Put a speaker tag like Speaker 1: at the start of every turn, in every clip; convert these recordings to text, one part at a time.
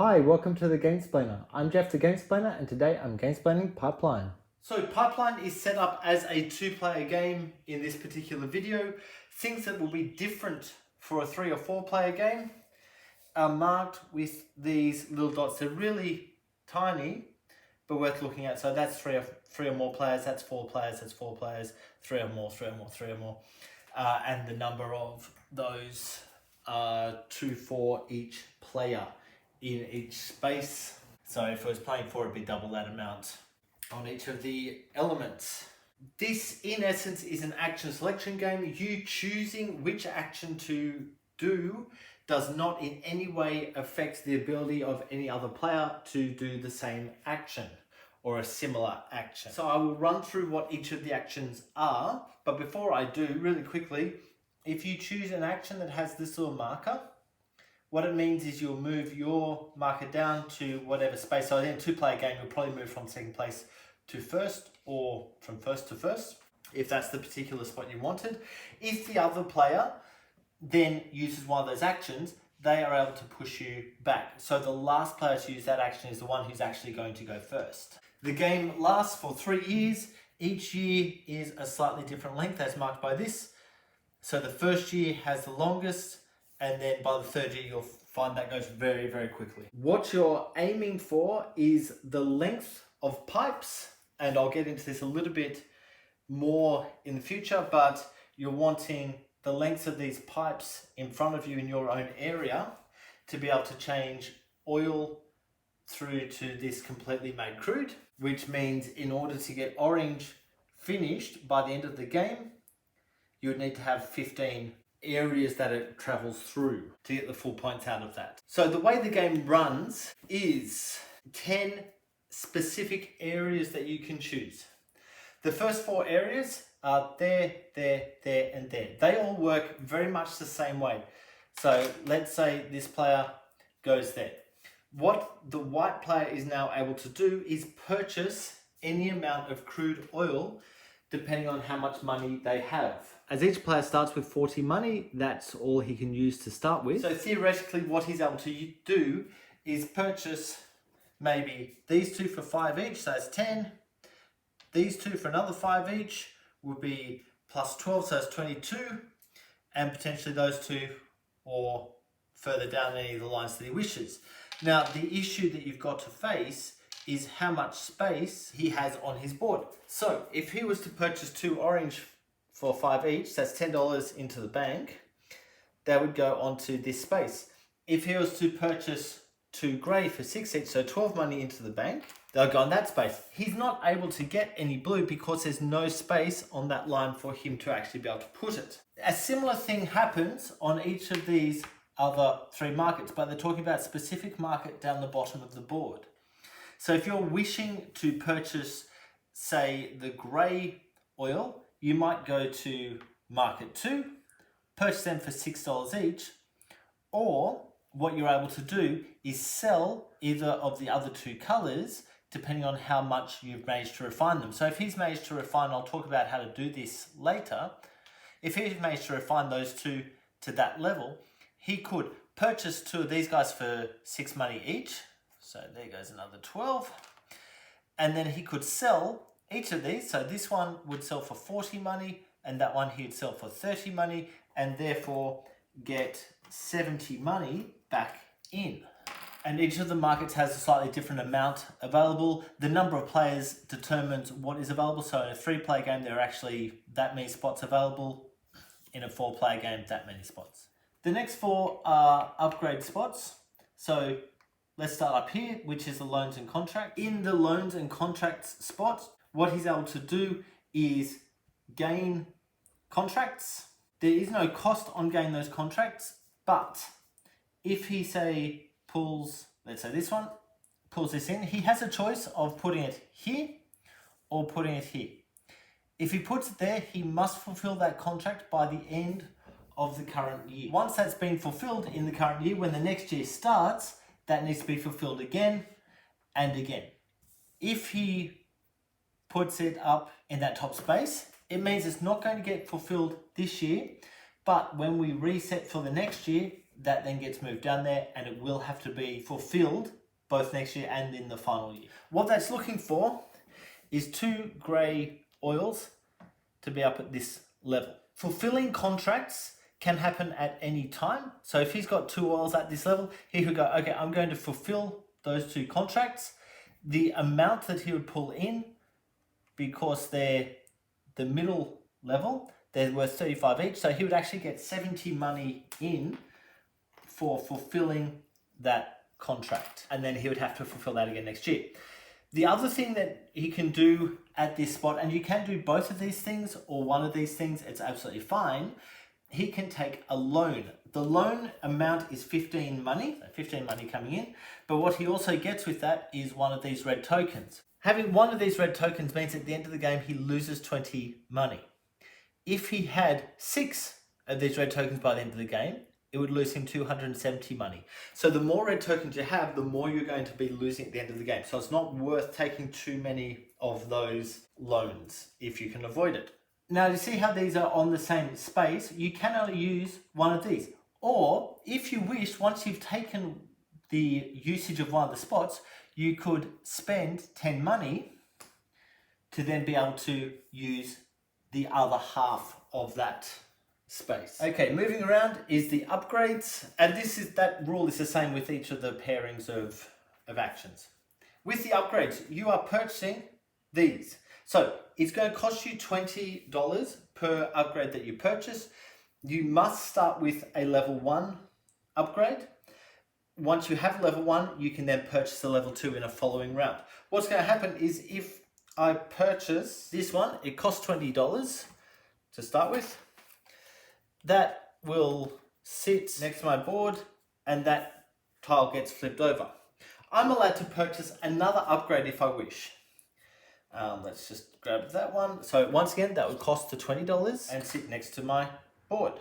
Speaker 1: Hi, welcome to the Gamesplainer. I'm Jeff the Gamesplainer and today I'm Gamesplaining Pipeline.
Speaker 2: So Pipeline is set up as a two-player game in this particular video. Things that will be different for a 3 or 4 player game are marked with these little dots. They're really tiny, but worth looking at. So that's three or more players, that's 4 players, that's 4 players, 3 or more, 3 or more, 3 or more. And the number of those are 2 for each player in each space. So if I was playing 4, it'd be double that amount on each of the elements. This, in essence, is an action selection game. You choosing which action to do does not in any way affect the ability of any other player to do the same action or a similar action. So I will run through what each of the actions are, but before I do, really quickly, if you choose an action that has this little marker, what it means is you'll move your marker down to whatever space. So in a 2-player game, you'll probably move from second place to first or from first to first, if that's the particular spot you wanted. If the other player then uses one of those actions, they are able to push you back. So the last player to use that action is the one who's actually going to go first. The game lasts for 3 years. Each year is a slightly different length as marked by this. So the first year has the longest, and then by the 3rd year, you'll find that goes very, very quickly. What you're aiming for is the length of pipes, and I'll get into this a little bit more in the future, but you're wanting the lengths of these pipes in front of you in your own area to be able to change oil through to this completely made crude, which means in order to get orange finished by the end of the game, you would need to have 15 areas that it travels through to get the full points out of that. So the way the game runs is 10 specific areas that you can choose. The first 4 areas are there, and there. They all work very much the same way. So let's say this player goes there. What the white player is now able to do is purchase any amount of crude oil depending on how much money they have. As each player starts with 40 money, that's all he can use to start with. So theoretically, what he's able to do is purchase maybe these 2 for 5 each, so that's 10. These 2 for another 5 each would be plus 12, so that's 22. And potentially those 2 or further down any of the lines that he wishes. Now, the issue that you've got to face is how much space he has on his board. So if he was to purchase 2 orange for 5 each, that's $10 into the bank, that would go onto this space. If he was to purchase 2 grey for 6 each, so 12 money into the bank, they'll go on that space. He's not able to get any blue because there's no space on that line for him to actually be able to put it. A similar thing happens on each of these other 3 markets, but they're talking about a specific market down the bottom of the board. So if you're wishing to purchase, say, the grey oil, you might go to market 2, purchase them for $6 each, or what you're able to do is sell either of the other 2 colours depending on how much you've managed to refine them. So if he's managed to refine, I'll talk about how to do this later, if he's managed to refine those 2 to that level, he could purchase 2 of these guys for 6 money each. So there goes another 12. And then he could sell each of these. So this one would sell for 40 money and that one he'd sell for 30 money and therefore get 70 money back in. And each of the markets has a slightly different amount available. The number of players determines what is available. So in a 3-player game, there are actually that many spots available. In a 4-player game, that many spots. The next 4 are upgrade spots. So let's start up here, which is the loans and contracts. In the loans and contracts spot, what he's able to do is gain contracts. There is no cost on gaining those contracts, but if he, say, pulls, let's say this one, pulls this in, he has a choice of putting it here or putting it here. If he puts it there, he must fulfill that contract by the end of the current year. Once that's been fulfilled in the current year, when the next year starts, that needs to be fulfilled again and again. If he puts it up in that top space, it means it's not going to get fulfilled this year, but when we reset for the next year, that then gets moved down there, and it will have to be fulfilled both next year and in the final year. What that's looking for is 2 grey oils to be up at this level. Fulfilling contracts can happen at any time. So if he's got 2 oils at this level, he could go, okay, I'm going to fulfill those 2 contracts. The amount that he would pull in, because they're the middle level, they're worth 35 each. So he would actually get 70 money in for fulfilling that contract. And then he would have to fulfill that again next year. The other thing that he can do at this spot, and you can do both of these things or one of these things, it's absolutely fine. He can take a loan. The loan amount is 15 money, so 15 money coming in. But what he also gets with that is one of these red tokens. Having one of these red tokens means at the end of the game, he loses 20 money. If he had 6 of these red tokens by the end of the game, it would lose him 270 money. So the more red tokens you have, the more you're going to be losing at the end of the game. So it's not worth taking too many of those loans if you can avoid it. Now, you see how these are on the same space? You can only use one of these. Or if you wish, once you've taken the usage of one of the spots, you could spend 10 money to then be able to use the other half of that space. Okay, moving around is the upgrades, and that rule is the same with each of the pairings of actions. With the upgrades, you are purchasing these. So it's going to cost you $20 per upgrade that you purchase. You must start with a level 1 upgrade. Once you have level 1, you can then purchase a level 2 in a following round. What's going to happen is if I purchase this one, it costs $20 to start with. That will sit next to my board and that tile gets flipped over. I'm allowed to purchase another upgrade if I wish. Let's just grab that one. So once again, that would cost the $20 and sit next to my board.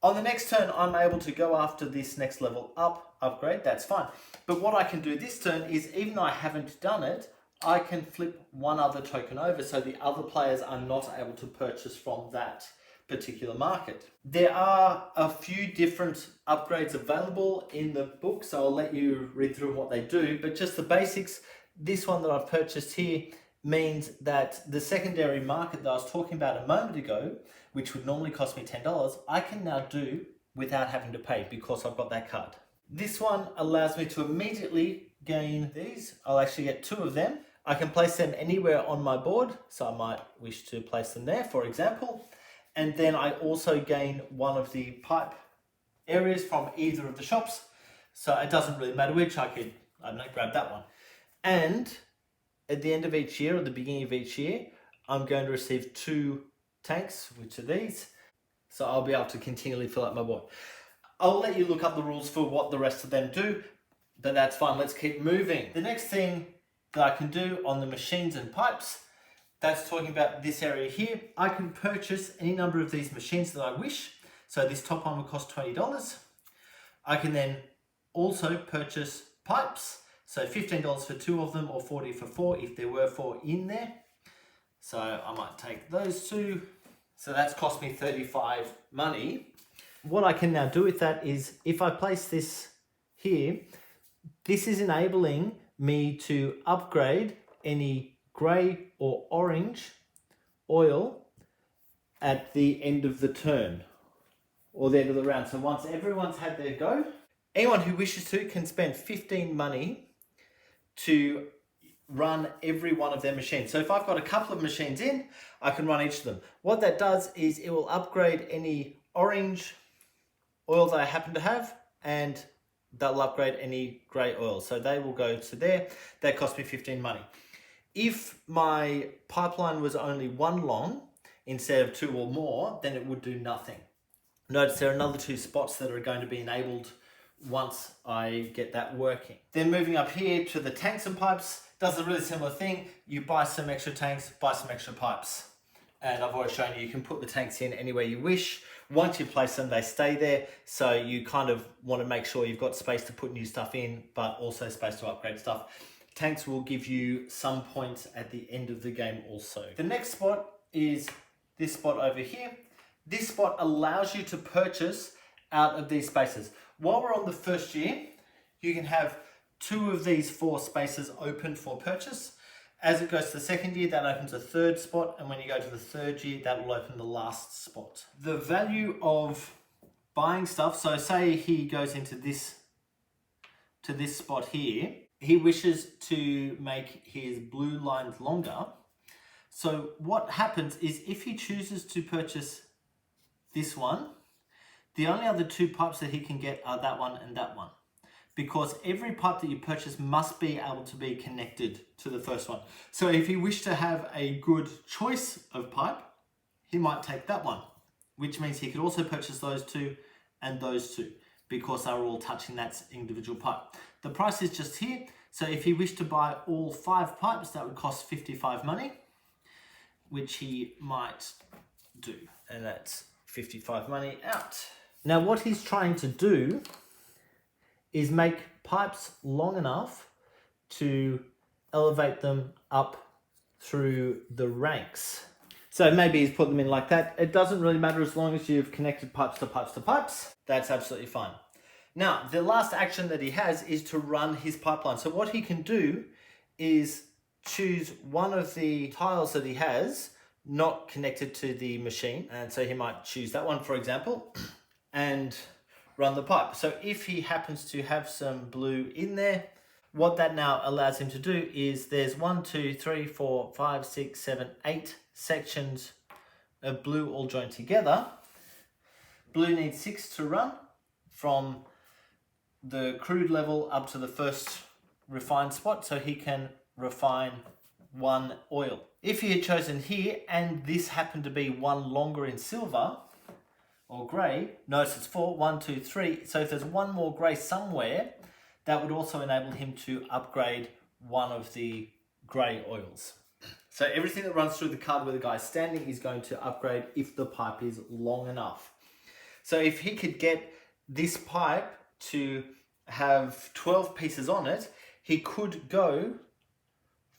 Speaker 2: On the next turn, I'm able to go after this next level up upgrade. That's fine. But what I can do this turn is, even though I haven't done it, I can flip one other token over so the other players are not able to purchase from that particular market. There are a few different upgrades available in the book, so I'll let you read through what they do, but just the basics. This one that I've purchased here means that the secondary market that I was talking about a moment ago, which would normally cost me $10, I can now do without having to pay because I've got that card. This one allows me to immediately gain these. I'll actually get 2 of them. I can place them anywhere on my board, so I might wish to place them there, for example. And then I also gain one of the pipe areas from either of the shops. So it doesn't really matter which, I could, I don't know, grab that one. And at the end of each year, or the beginning of each year, I'm going to receive 2 tanks, which are these. So I'll be able to continually fill up my board. I'll let you look up the rules for what the rest of them do, but that's fine. Let's keep moving. The next thing that I can do on the machines and pipes, that's talking about this area here. I can purchase any number of these machines that I wish. So this top one will cost $20. I can then also purchase pipes. So $15 for 2 of them, or $40 for 4 if there were 4 in there. So I might take those 2. So that's cost me 35 money. What I can now do with that is, if I place this here, this is enabling me to upgrade any grey or orange oil at the end of the turn or the end of the round. So once everyone's had their go, anyone who wishes to can spend 15 money to run every one of their machines. So if I've got a couple of machines in, I can run each of them. What that does is it will upgrade any orange oil that I happen to have, and they'll upgrade any grey oil. So they will go to there. That cost me 15 money. If my pipeline was only 1 long instead of 2 or more, then it would do nothing. Notice there are another 2 spots that are going to be enabled once I get that working. Then moving up here to the tanks and pipes, does a really similar thing. You buy some extra tanks, buy some extra pipes. And I've already shown you can put the tanks in anywhere you wish. Once you place them, they stay there. So you kind of want to make sure you've got space to put new stuff in, but also space to upgrade stuff. Tanks will give you some points at the end of the game also. The next spot is this spot over here. This spot allows you to purchase out of these spaces. While we're on the first year, you can have 2 of these 4 spaces open for purchase. As it goes to the second year, that opens a 3rd spot, and when you go to the 3rd year, that will open the last spot. The value of buying stuff, so say he goes into this spot here, he wishes to make his blue lines longer. So what happens is if he chooses to purchase this one, the only other 2 pipes that he can get are that one and that one, because every pipe that you purchase must be able to be connected to the first one. So if he wished to have a good choice of pipe, he might take that one, which means he could also purchase those 2 and those 2, because they're all touching that individual pipe. The price is just here. So if he wished to buy all 5 pipes, that would cost 55 money, which he might do. And that's 55 money out. Now what he's trying to do is make pipes long enough to elevate them up through the ranks. So maybe he's put them in like that. It doesn't really matter as long as you've connected pipes to pipes to pipes. That's absolutely fine. Now, the last action that he has is to run his pipeline. So what he can do is choose one of the tiles that he has not connected to the machine. And so he might choose that one, for example, and run the pipe. So if he happens to have some blue in there, what that now allows him to do is there's 1, 2, 3, 4, 5, 6, 7, 8 sections of blue all joined together. Blue needs 6 to run from the crude level up to the first refined spot, so he can refine 1 oil. If he had chosen here and this happened to be 1 longer in silver or grey, notice it's 4, 1, 2, 3. So if there's 1 more grey somewhere, that would also enable him to upgrade 1 of the grey oils. So everything that runs through the card where the guy's standing is going to upgrade if the pipe is long enough. So if he could get this pipe to have 12 pieces on it, he could go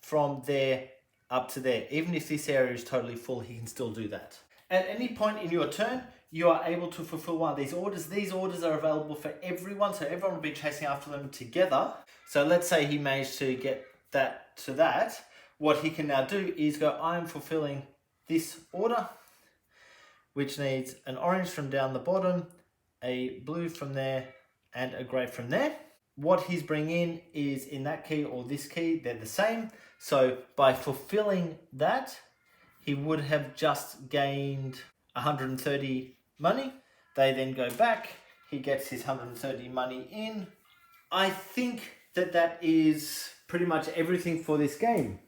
Speaker 2: from there up to there. Even if this area is totally full, he can still do that. At any point in your turn, you are able to fulfill one of these orders. These orders are available for everyone, so everyone will be chasing after them together. So let's say he managed to get that to that. What he can now do is go, I'm fulfilling this order, which needs an orange from down the bottom, a blue from there, and a grey from there. What he's bringing in is in that key or this key, they're the same. So by fulfilling that, he would have just gained 130 money. They then go back, he gets his 130 money in. I think that that is pretty much everything for this game.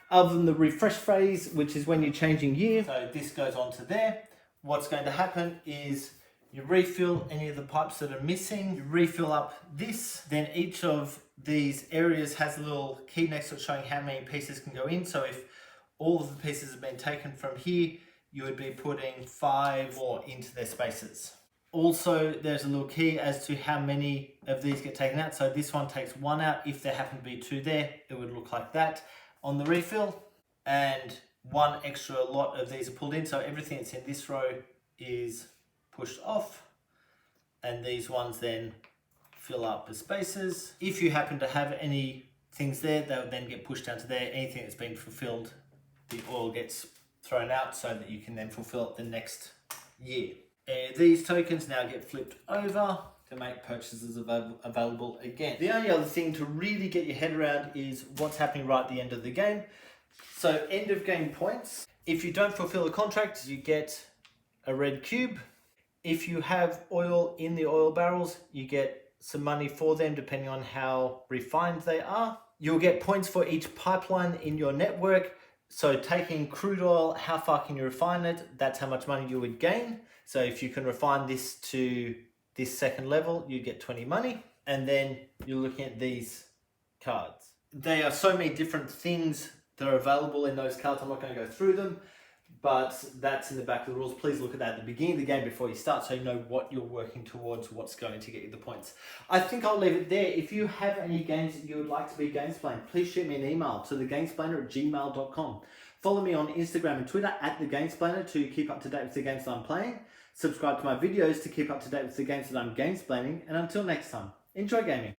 Speaker 2: Other than the refresh phase, which is when you're changing year. So this goes on to there. What's going to happen is you refill any of the pipes that are missing, you refill up this, then each of these areas has a little key next to it showing how many pieces can go in. So if all of the pieces have been taken from here, you would be putting 5 more into their spaces. Also, there's a little key as to how many of these get taken out. So this one takes 1 out. If there happen to be 2 there, it would look like that on the refill. And 1 extra lot of these are pulled in. So everything that's in this row is pushed off. And these ones then fill up the spaces. If you happen to have any things there, they would then get pushed down to there. Anything that's been fulfilled, the oil gets thrown out so that you can then fulfill it the next year. These tokens now get flipped over to make purchases available again. The only other thing to really get your head around is what's happening right at the end of the game. So end of game points. If you don't fulfill a contract, you get a red cube. If you have oil in the oil barrels, you get some money for them depending on how refined they are. You'll get points for each pipeline in your network. So taking crude oil, how far can you refine it? That's how much money you would gain. So if you can refine this to this second level, you get 20 money. And then you're looking at these cards. There are so many different things that are available in those cards. I'm not going to go through them, but that's in the back of the rules. Please look at that at the beginning of the game before you start so you know what you're working towards, what's going to get you the points. I think I'll leave it there. If you have any games that you would like to be Gamesplaned, please shoot me an email to thegamesplainer@gmail.com. Follow me on Instagram and Twitter @thegamesplainer to keep up to date with the games that I'm playing. Subscribe to my videos to keep up to date with the games that I'm gamesplaining, and until next time, enjoy gaming.